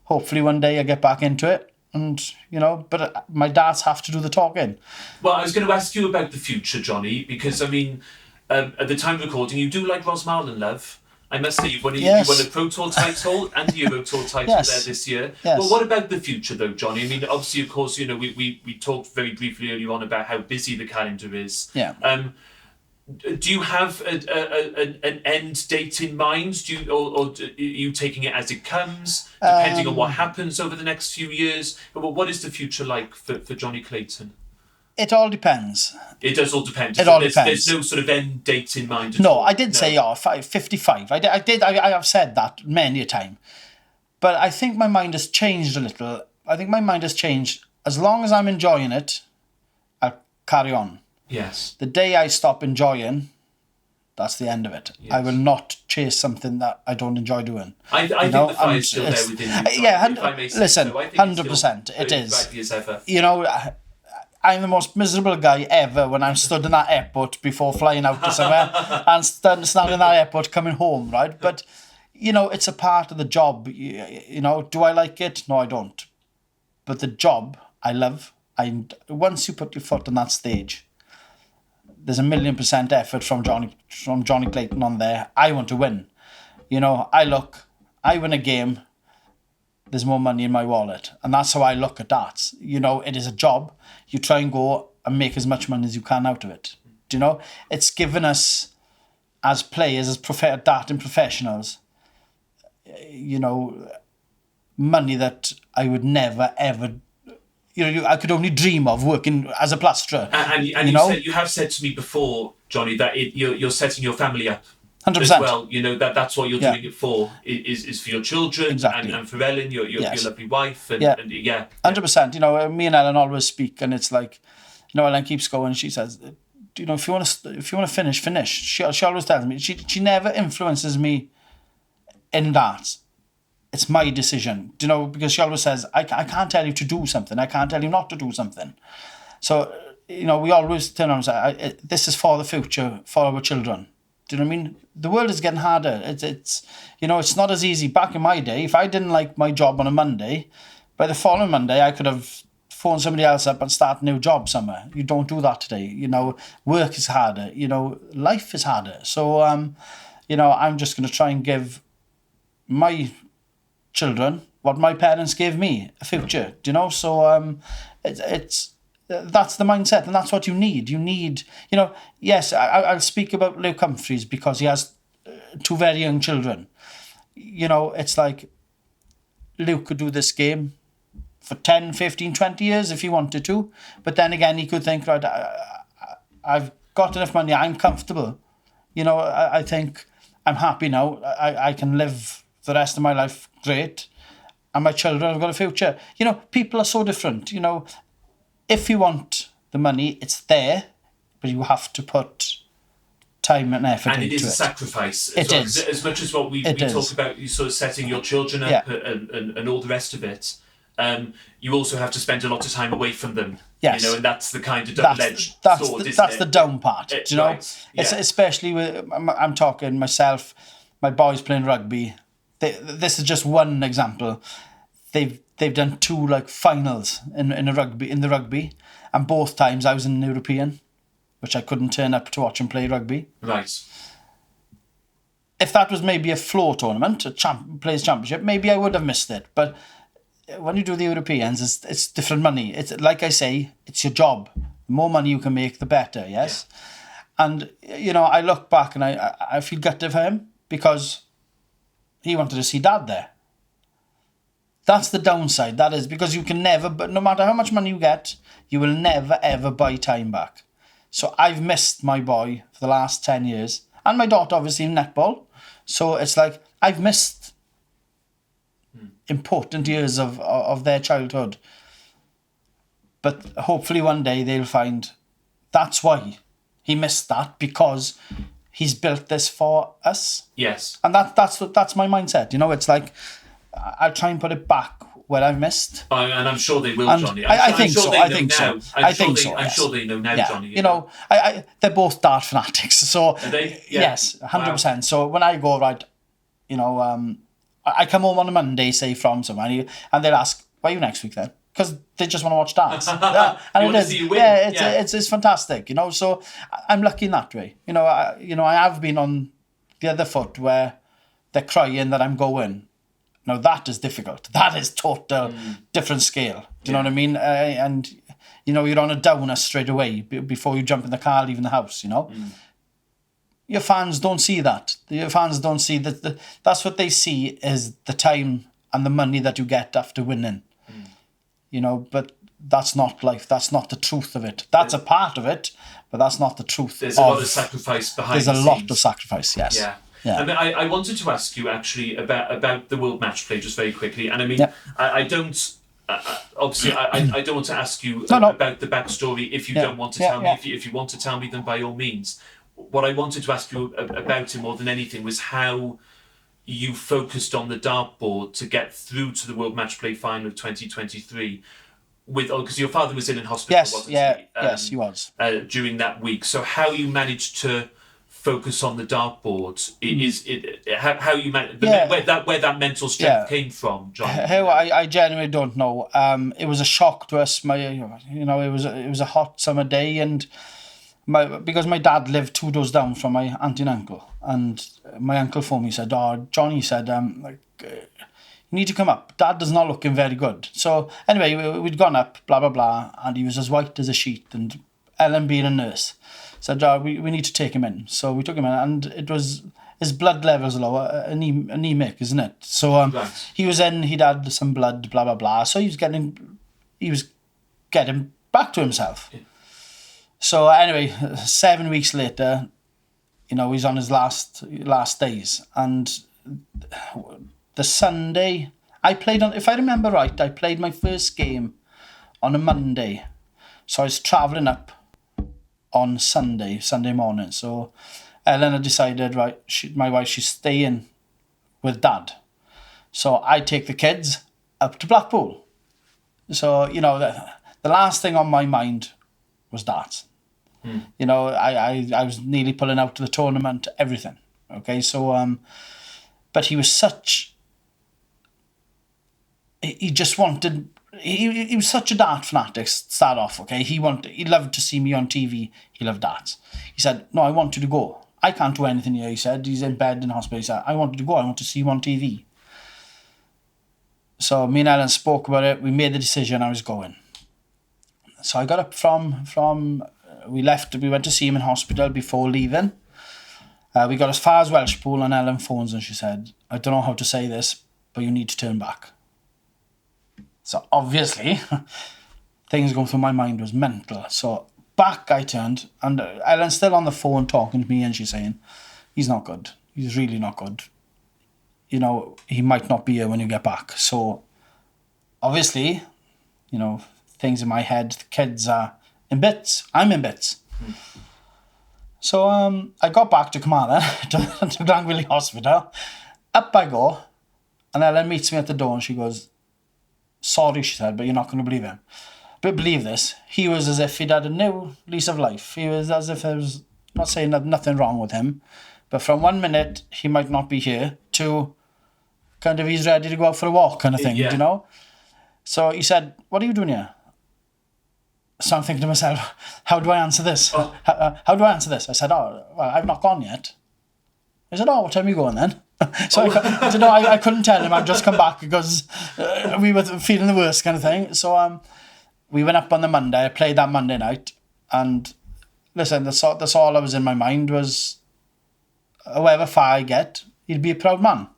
Hopefully one day I get back into it, and, you know, but my dads have to do the talking. Well, I was going to ask you about the future, Jonny, because, I mean, at the time of recording, you do like Rosmarlin, love. I must say, you won a Pro Tour title and a Euro Tour title there this year. Yes. Well, what about the future, though, Jonny? I mean, obviously, of course, you know, we talked very briefly earlier on about how busy the calendar is. Yeah. Do you have an end date in mind? Or are you taking it as it comes, depending on what happens over the next few years? What is the future like for Jonny Clayton? It all depends. It does all depend. It all depends. There's no sort of end date in mind at all. No, I did say 55. I have said that many a time. But I think my mind has changed a little. I think my mind has changed. As long as I'm enjoying it, I'll carry on. Yes. The day I stop enjoying, that's the end of it. Yes. I will not chase something that I don't enjoy doing. I think the fire's still there within you. Yeah, listen, 100%. It is. As ever. You know, I'm the most miserable guy ever when I'm stood in that airport before flying out to somewhere and standing in that airport coming home, right? But, you know, it's a part of the job. You know, do I like it? No, I don't. But the job, I love. Once you put your foot on that stage, there's 1,000,000% effort from Jonny Clayton on there. I want to win. You know, I win a game, there's more money in my wallet. And that's how I look at that. You know, it is a job. You try and go and make as much money as you can out of it. Do you know? It's given us, as players, as darting professionals, you know, money that I would never, ever... You know, I could only dream of working as a plasterer. And you have said to me before, Jonny, that you're setting your family up 100%. As well. You know, that's what you're doing it for, is for your children and for Ellen, your lovely wife. And 100%. You know, me and Ellen always speak, and it's like, you know, Ellen keeps going, and she says, you know, if you want to finish, finish. She always tells me, she never influences me in that. it's my decision, you know, because she always says, I can't tell you to do something. I can't tell you not to do something. So, you know, we always turn around and say, this is for the future, for our children. Do you know what I mean? The world is getting harder. It's you know, it's not as easy. Back in my day, if I didn't like my job on a Monday, by the following Monday, I could have phoned somebody else up and start a new job somewhere. You don't do that today. You know, work is harder. You know, life is harder. So, you know, I'm just going to try and give my children what my parents gave me, a future. Do you know? So, it's that's the mindset, and that's what you need. You need, you know, yes, I'll speak about Luke Humphreys because he has 2 very young children. You know, it's like Luke could do this game for 10, 15, 20 years if he wanted to. But then again, he could think, right, I've got enough money, I'm comfortable. You know, I think I'm happy now. I can live the rest of my life great. And my children have got a future. You know, people are so different. You know, if you want the money, it's there, but you have to put time and effort into it. And it is a sacrifice. It is. As much as what we talk about, you sort of setting your children up and all the rest of it, you also have to spend a lot of time away from them. Yes. You know, and that's the kind of double-edged sword, isn't it? That's the down part, do you know? Right, yeah. It's especially with, I'm talking myself, my boys playing rugby. This is just one example. They've done 2 like finals in the rugby, and both times I was in the European, which I couldn't turn up to watch them play rugby. Right. If that was maybe a floor tournament, a players championship, maybe I would have missed it. But when you do the Europeans, it's different money. It's like I say, it's your job. The more money you can make, the better. Yes, and you know, I look back and I feel gutted for him because he wanted to see Dad there. That's the downside. That is because you can never, but no matter how much money you get, you will never ever buy time back. So I've missed my boy for the last 10 years, and my daughter obviously in netball. So it's like I've missed important years of their childhood. But hopefully one day they'll find that's why he missed that, because he's built this for us. Yes. And that's my mindset. You know, it's like I'll try and put it back where I've missed. And I'm sure they will, and Jonny. I think so. I'm sure they know now, Jonny. You know, they're both dart fanatics. So Are they? Yeah. Yes, 100%. Wow. So when I go, right, you know, I come home on a Monday, say, from somewhere, and they'll ask, why are you next week then? Because they just want to watch darts. And it is. It's fantastic, you know. So I'm lucky in that way. You know, I have been on the other foot where they're crying that I'm going. Now that is difficult. That is total different scale. Do you know what I mean? And you know, you're on a downer straight away before you jump in the car, leaving the house. You know, your fans don't see that. Your fans don't see that. That's what they see is the time and the money that you get after winning. You know, but that's not life. That's not the truth of it. That's a part of it, but that's not the truth. There's a lot of sacrifice behind. There's a lot of sacrifice. Yes. Yeah. Yeah. I mean, I wanted to ask you actually about the World Matchplay just very quickly, and I mean, I don't obviously I don't want to ask you about the backstory if you don't want to tell me. If you want to tell me, then by all means. What I wanted to ask you about it more than anything was how you focused on the dartboard to get through to the World Matchplay final of 2023. Because your father was in hospital, wasn't he? Yes, he was during that week. So how you managed to focus on the dartboard how you where that mental strength came from, John? How I genuinely don't know. It was a shock to us. It was a hot summer day, and because my dad lived 2 doors down from my auntie and uncle, and my uncle phoned me, said, Johnny said, you need to come up. Dad is not looking very good. So anyway, we'd gone up, blah blah blah, and he was as white as a sheet, and Ellen being a nurse said, we need to take him in. So we took him in, and it was his blood levels low, anemic, isn't it? So he was in, he'd had some blood, blah blah blah. So he was getting back to himself. Yeah. So anyway, 7 weeks later, you know, he's on his last days, and the Sunday I played on. If I remember right, I played my first game on a Monday, so I was travelling up on Sunday morning. So Ellen had decided, right, my wife, she's staying with Dad. So I take the kids up to Blackpool. So, you know, the last thing on my mind was darts. You know, I was nearly pulling out to the tournament, everything. Okay, so, but he was such, he just wanted, he was such a dart fanatic to start off, okay? He loved to see me on TV. He loved darts. He said, no, I want you to go. I can't do anything here, he said. He's in bed in hospital. He said, I want you to go. I want to see you on TV. So me and Ellen spoke about it. We made the decision. I was going. So I got up from we went to see him in hospital before leaving. We got as far as Welsh Pool, and Ellen phones and she said, I don't know how to say this, but you need to turn back. So obviously, things going through my mind was mental. So back I turned, and Ellen's still on the phone talking to me, and she's saying, he's not good. He's really not good. You know, he might not be here when you get back. So obviously, you know, things in my head, the kids are in bits. I'm in bits. So I got back to Carmarthen, to Glangwili Hospital. Up I go, and Ellen meets me at the door, and she goes, sorry, she said, but you're not going to believe him. But believe this, he was as if he'd had a new lease of life. He was as if there was, not saying that nothing wrong with him, but from 1 minute he might not be here to kind of he's ready to go out for a walk kind of thing, you know? So he said, what are you doing here? So I'm thinking to myself, how do I answer this? How do I answer this? I said, oh, well, I've not gone yet. I said, oh, what time are you going then? So I said, no, I couldn't tell him. I'd just come back because we were feeling the worst kind of thing. So we went up on the Monday. I played that Monday night. And listen, that's all that was in my mind was however far I get, he'd be a proud man.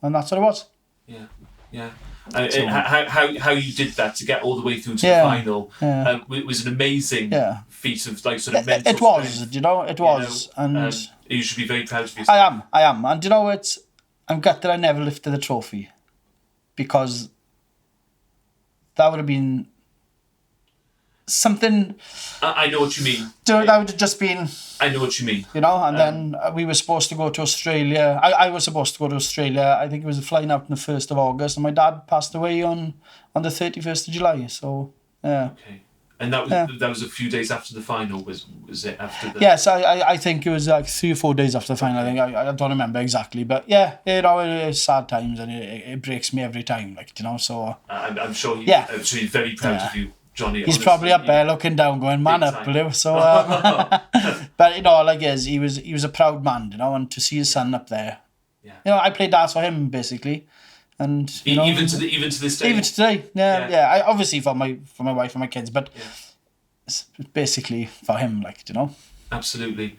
And that's what it was. Yeah, yeah. How you did that to get all the way through to the final it was an amazing feat of like sort of mental it was strength, you know it was you know, and you should be very proud of yourself. I am and you know I'm gutted I never lifted the trophy because that would have been something. I know what you mean. That would have just been. I know what you mean. You know, and then we were supposed to go to Australia. I was supposed to go to Australia. I think it was flying out on the 1st of August, and my dad passed away on the 31st of July. So yeah. Okay. And that was a few days after the final, was it after the? Yes, I think it was like 3 or 4 days after the final. I think I don't remember exactly, but yeah, you know, it's sad times, and it breaks me every time, like you know. So I'm sure he's very proud of you. Jonny, he's honestly, probably up there looking down, going, "Man up, Blue." So, but you know, like he was a proud man, you know, and to see his son up there, you know, I played darts for him basically, and you know, even to this day, even today, I obviously for my wife and my kids, but it's basically for him, like you know. Absolutely.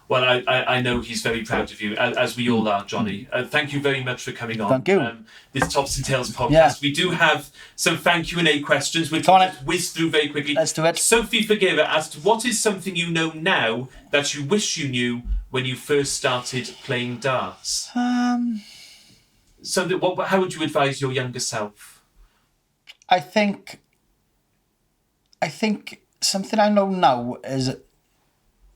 Well, I know he's very proud of you, as we all are, Jonny. Thank you very much for coming on. Thank you. This Tops and Tails podcast. We do have some thank you and A questions, which we'll just whiz through very quickly. Let's do it. Sophie Forgiver asked, what is something you know now that you wish you knew when you first started playing darts? So how would you advise your younger self? I think something I know now is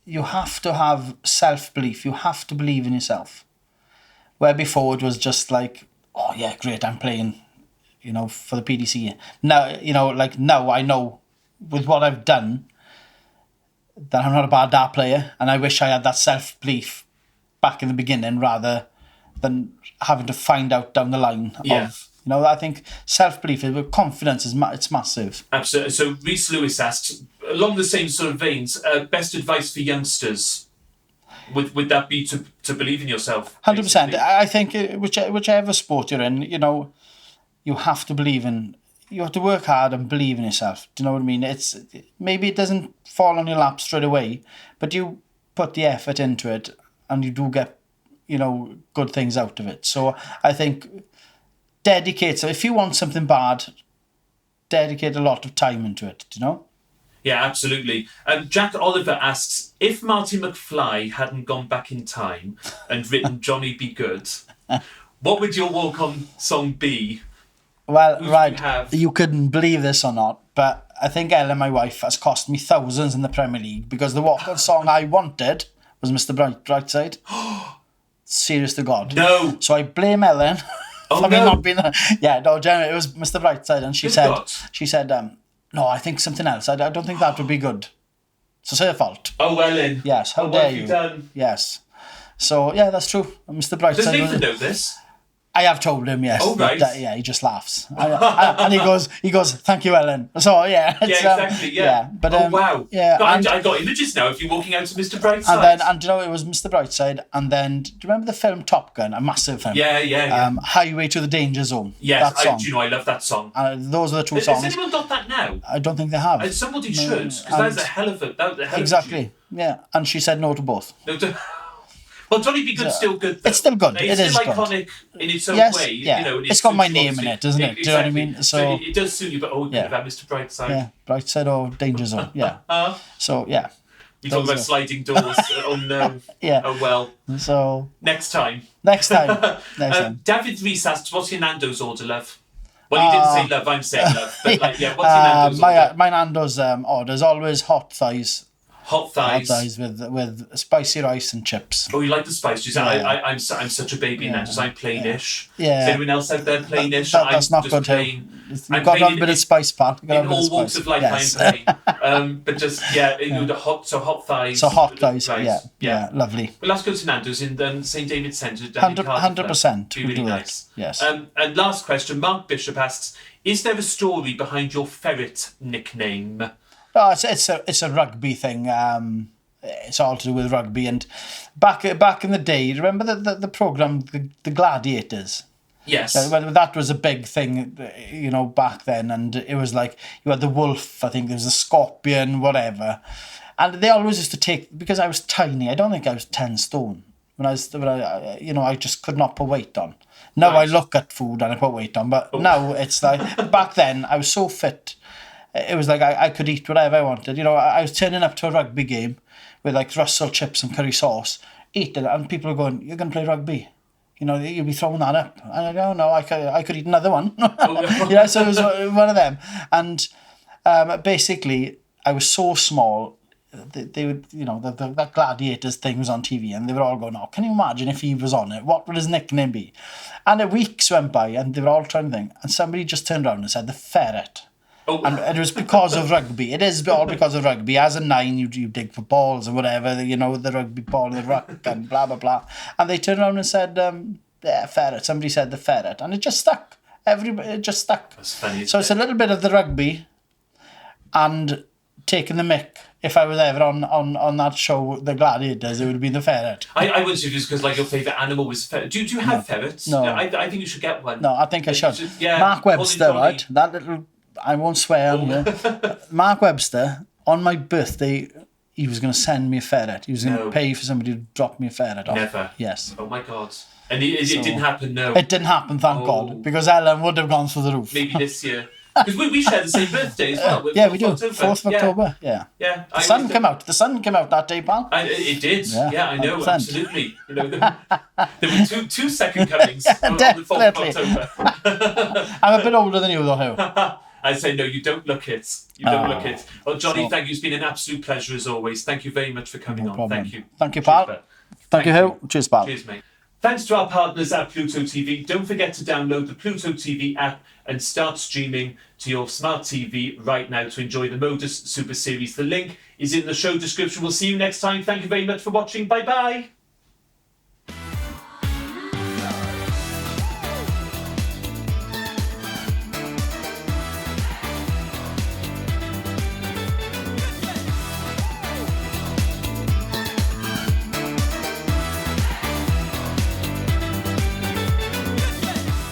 you have to have self-belief. You have to believe in yourself. Where before it was just like, oh yeah, great, I'm playing, you know, for the PDC. Now, you know, like now I know with what I've done that I'm not a bad dart player, and I wish I had that self-belief back in the beginning rather than having to find out down the line of, you know, I think self-belief, confidence it's massive. Absolutely. So Rhys Lewis asks, along the same sort of veins, best advice for youngsters, would that be to believe in yourself? 100%. I think whichever sport you're in, you know, you have to you have to work hard and believe in yourself. Do you know what I mean? Maybe it doesn't fall on your lap straight away, but you put the effort into it and you do get, you know, good things out of it. So I think dedicate. So if you want something bad, dedicate a lot of time into it, do you know? Yeah, absolutely. Jack Oliver asks, if Marty McFly hadn't gone back in time and written Johnny Be Good, what would your walk-on song be? Well, you couldn't believe this or not, but I think Ellen, my wife, has cost me thousands in the Premier League because the walk-on song I wanted was Mr. Brightside. Serious to God. No. So I blame Ellen Oh, for me no. not being there. Yeah, no, generally, it was Mr. Brightside, and Good God. she said, no, I think something else. I don't think that would be good. So it's her fault. Oh, Ellen. Yes, how what dare have you? you done? Yes. So, yeah, that's true. Mr. Brightside. Does Nathan know this? I have told him, yes. Oh, right. But, yeah, he just laughs. And he goes, thank you, Ellen. So, yeah. Yeah, exactly, yeah. But, oh, wow. Yeah. God, I got images now of you walking out to Mr. Brightside. And you know, it was Mr. Brightside, and then, do you remember the film Top Gun? A massive film. Yeah. Highway to the Danger Zone. Yes, that song. do you know, I love that song. Those are the two songs. Has anyone got that now? I don't think they have. Somebody should, because that's a hell of a... Exactly, yeah. And she said no to both. No, well, Johnny B. Good's still good, though. It's still good. It's it is still good. iconic in its own way. Yeah. You know, and it's got my suits name obviously. in it, doesn't it? Exactly. Do you know what I mean? So it does suit you, but about Mr. Brightside. Yeah, Brightside or Danger Zone. Yeah. So yeah. You talk about sliding doors. Oh no. Yeah. Oh well. So next time. Next time. David Reese asked, "What's your Nando's order, love?" Well, he didn't say love. I'm saying love. But like, yeah, what's your Nando's order? My Nando's order's always hot thighs. Hot thighs. Hot thighs with spicy rice and chips. Oh, you like the spice? You say, I'm such a baby in Nando's. I'm plainish. Yeah. Is anyone else out there plainish? That's not good plain. You've got a bit of spice, pal. In all walks of life, yes. I'm plain. But just, hot thighs. So hot thighs, right. yeah, lovely. Well, let's go to Nando's in St. David's Centre. 100%. Be really nice. Yes. And last question, Mark Bishop asks, is there a story behind your ferret nickname? Oh, it's a rugby thing. It's all to do with rugby. And back in the day, remember the programme, the Gladiators? Yes. That was a big thing, you know, back then. And it was like, you had the wolf, I think there was a scorpion, whatever. And they always used to take, because I was tiny, I don't think I was 10 stone. I just could not put weight on. Now I look at food and I put weight on. But now it's like, back then I was so fit. It was like I could eat whatever I wanted. You know, I was turning up to a rugby game with like Russell chips and curry sauce, eating it, and people are going, "You're going to play rugby? You know, you'll be throwing that up." And I go, "No, I could eat another one." Yeah, so it was one of them. And basically, I was so small. They would, you know, that Gladiators thing was on TV, and they were all going, "Oh, can you imagine if he was on it? What would his nickname be?" And weeks went by, and they were all trying to think, and somebody just turned around and said, "The Ferret." Oh. And it was because of rugby. It is all because of rugby. As a 9, you dig for balls or whatever, you know, the rugby ball, the ruck, and blah, blah, blah. And they turned around and said, ferret. Somebody said the ferret. And it just stuck. It just stuck. That's funny. So it's a little bit of the rugby and taking the mick. If I was ever on that show, The Gladiators, it would be the ferret. I would say just because like your favourite animal was ferret. Do you have ferrets? No. I think you should get one. No, I think I should. Yeah, Mark Webster, right? That little... I won't swear on you. Mark Webster, on my birthday, he was going to send me a ferret. He was going to pay for somebody to drop me a ferret off. Never. Yes. Oh my God. And it didn't happen, no. It didn't happen, thank God, because Ellen would have gone through the roof. Maybe this year. Because we share the same birthday as well. Yeah, we do. 4th of October. Yeah. Yeah. The sun came out. The sun came out that day, pal. It did. Yeah, I know. 100%. Absolutely. You know, there were two second comings on the 4th of October. I'm a bit older than you, though, Hugh. I say, no, you don't look it. You don't look it. Well, Johnny, thank you. It's been an absolute pleasure as always. Thank you very much for coming on. Problem. Thank you. Thank you, pal. Thank you, Hugh. Cheers, pal. Cheers, mate. Thanks to our partners at Pluto TV. Don't forget to download the Pluto TV app and start streaming to your smart TV right now to enjoy the MODUS Super Series. The link is in the show description. We'll see you next time. Thank you very much for watching. Bye-bye.